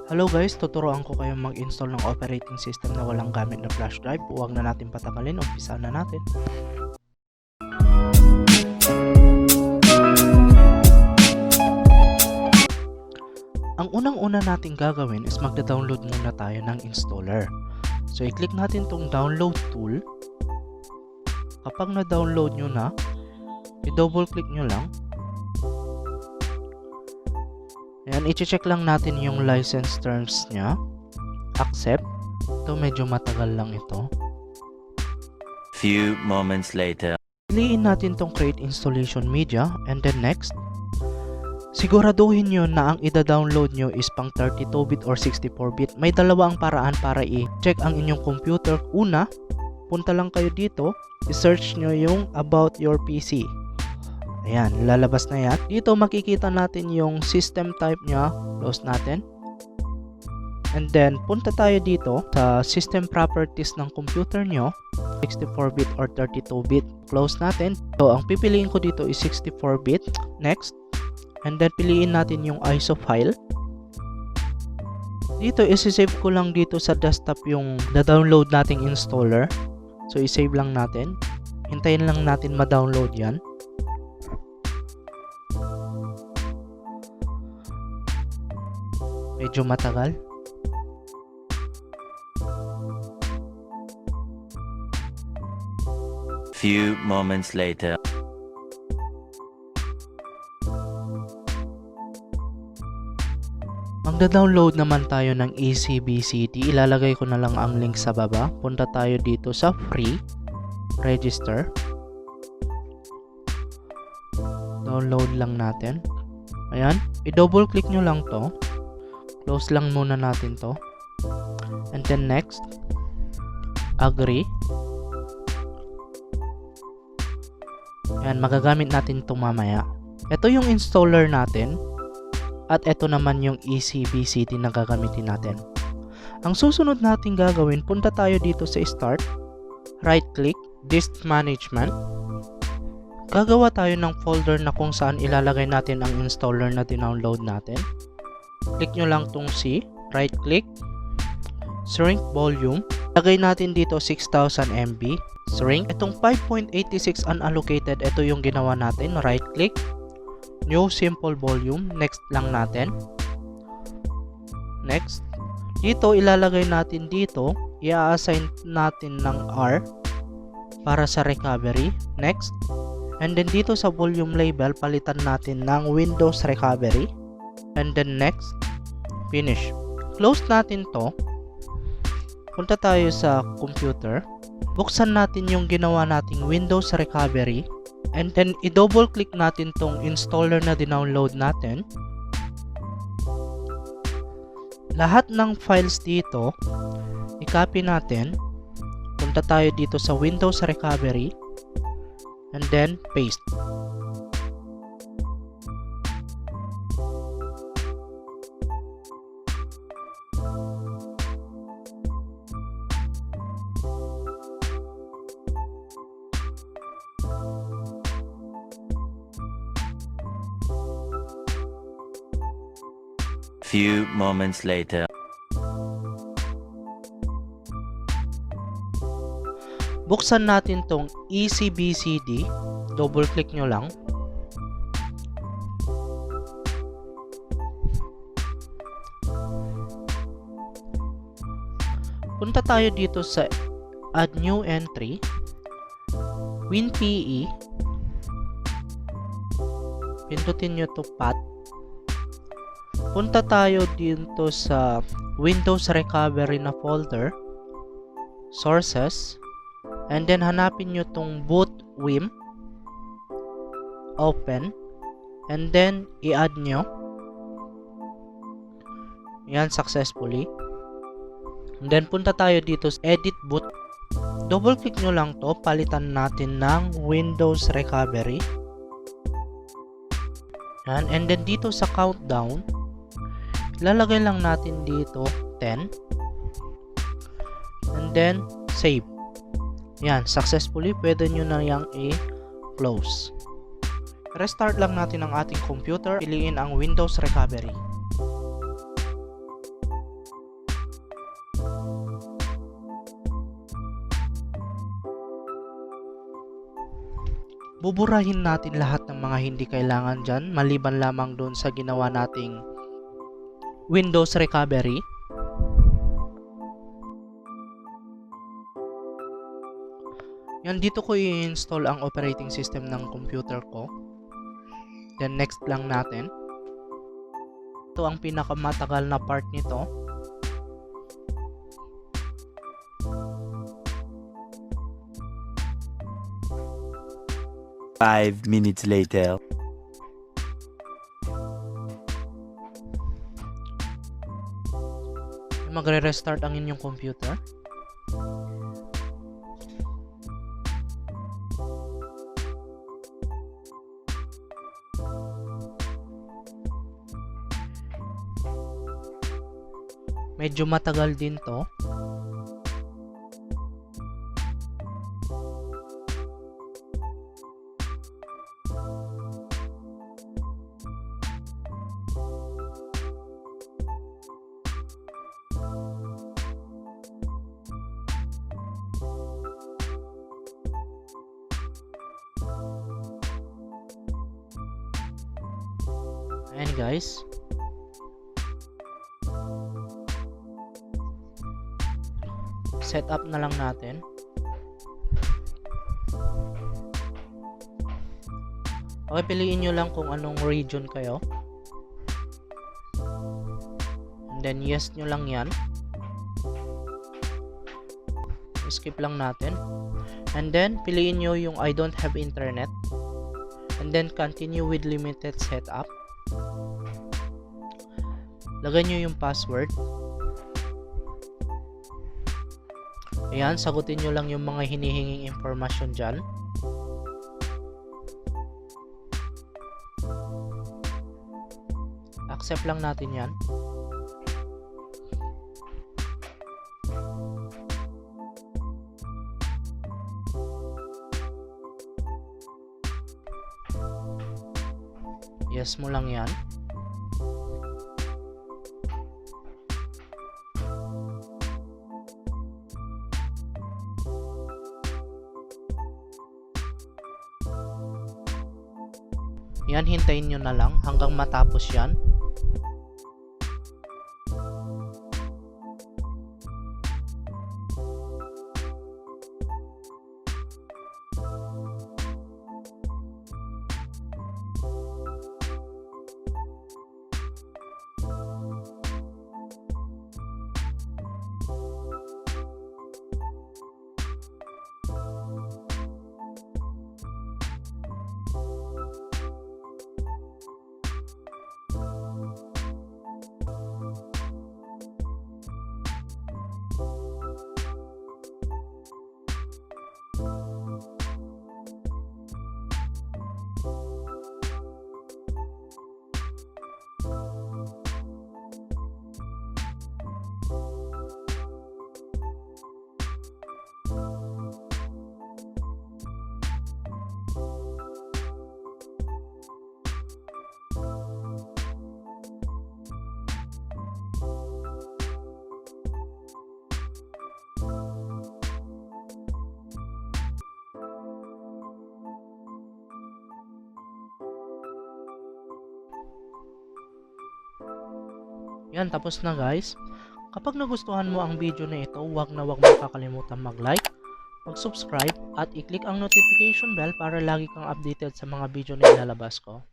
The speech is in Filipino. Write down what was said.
Hello guys, tuturuan ko kayong mag-install ng operating system na walang gamit na flash drive. Huwag na natin patagalin, umpisa na natin. Ang unang-una natin gagawin is magda-download muna tayo ng installer. So i-click natin tong download tool. Kapag na-download nyo na, i-double click nyo lang. Ayan, i-check lang natin yung license terms nya. Accept. Ito medyo matagal lang ito. Few moments later. Piliin natin tong create installation media and then next. Siguraduhin nyo na ang ida-download nyo is pang 32-bit or 64-bit. May dalawa ang paraan para i-check ang inyong computer. Una, punta lang kayo dito, i-search nyo yung about your PC. Ayan, lalabas na yan. Dito makikita natin yung system type nya. Close natin. And then, punta tayo dito sa system properties ng computer nyo. 64-bit or 32-bit. Close natin. So, ang pipiliin ko dito is 64-bit. Next. And then, piliin natin yung ISO file. Dito, isi-save ko lang dito sa desktop yung na-download nating installer. So, i-save lang natin. Hintayin lang natin ma-download yan. Medyo matagal. Few moments later. Magda-download naman tayo ng ECBCD. Ilalagay ko na lang ang link sa baba. Punta tayo dito sa free. Register. Download lang natin. Ayan. I-double click nyo lang to. Close lang muna natin to. And then next. Agree. Ayan. Magagamit natin ito mamaya. Ito yung installer natin. At ito naman yung ECBCD na gagamitin natin. Ang susunod natin gagawin, punta tayo dito sa Start, right click, Disk Management. Gagawa tayo ng folder na kung saan ilalagay natin ang installer na dinownload natin. Click nyo lang tong C, right click, Shrink Volume. Lagay natin dito 6000 MB. Shrink. Itong 5.86 unallocated, ito yung ginawa natin. Right click, New Simple Volume. Next lang natin. Next. Dito, ilalagay natin dito. I-assign natin ng R para sa recovery. Next. And then dito sa volume label, palitan natin ng Windows Recovery. And then next. Finish. Close natin to. Punta tayo sa computer. Buksan natin yung ginawa nating Windows Recovery. And then, i-double click natin tong installer na dinownload natin. Lahat ng files dito, i-copy natin. Punta tayo dito sa Windows Recovery. And then, paste. Few moments later. Buksan natin tong ECBCD. Double click nyo lang. Punta tayo dito sa Add New Entry. WinPE. Pindutin nyo to Path. Punta tayo dito sa Windows Recovery na folder, Sources, and then hanapin nyo tong boot Vim, open, and then i-add nyo. Yan, successfully. And then punta tayo dito sa Edit Boot. Double click nyo lang to, palitan natin ng Windows Recovery. Yan, and then dito sa countdown, lalagay lang natin dito 10 and then save. Yan, successfully. Pwede nyo na yang i-close. Restart lang natin ang ating computer. Piliin ang Windows Recovery. buburahin natin lahat ng mga hindi kailangan dyan, maliban lamang doon sa ginawa nating Windows recovery. Yan, dito ko i-install ang operating system ng computer ko. Then next lang natin. Ito ang pinakamatagal na part nito. Five minutes later. Magre-restart ang inyong computer. Medyo matagal din to. Ayan guys. Set up na lang natin. Okay, piliin nyo lang kung anong region kayo. And then yes nyo lang yan. Skip lang natin. And then piliin nyo yung I don't have internet. And then continue with limited setup. Lagay nyo yung password. Ayan, sagutin nyo lang yung mga hinihinging information dyan. Accept lang natin yan. Yes mo lang yan. Yan, hintayin nyo na lang hanggang matapos yan. Yan, tapos na guys. Kapag nagustuhan mo ang video na ito, huwag mo kakalimutan mag-like, mag-subscribe, at i-click ang notification bell para lagi kang updated sa mga video na ilalabas ko.